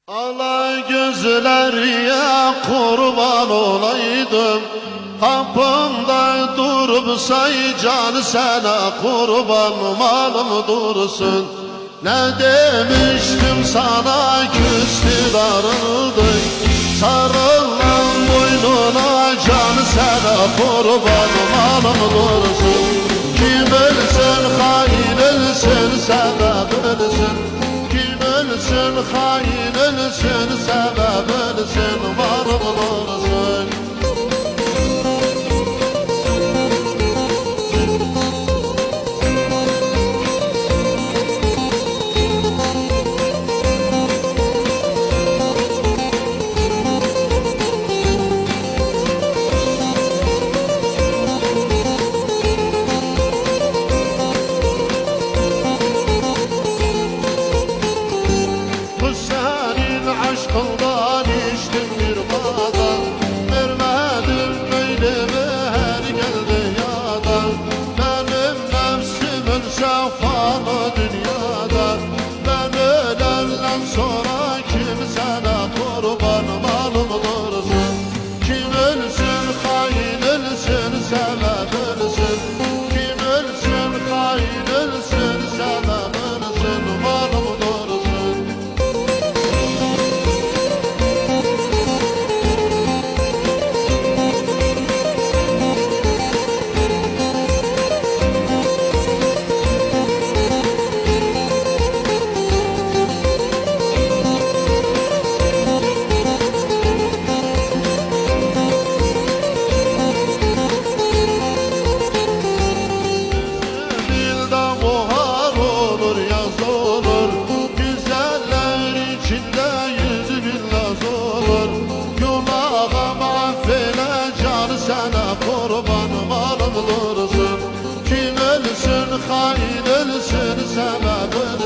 Ala gözleriye kurban olaydım, kapımda durup say canı sana kurban malım dursun. Ne demiştim sana küstü darıldı, sarılan boynuna canı sana kurban malım dursun. Kim ölsün hain ölsün sebep ölsün, ölsün hain ölsün sebep ölsün varım olsun. Aşkından içtim bir bağda, vermedim böyle meher geldi yada. Benim nefsimin şefalı dünyada, ben ölemden sonra kimsene kurban malım dursun. Kim ölsün hain ölsün sebep ölsün, kim ölsün hain ölsün sebep ölsün malım dursun. Sana kurban malım dursun. Kim ölsün hain ölsün sebep ölsün.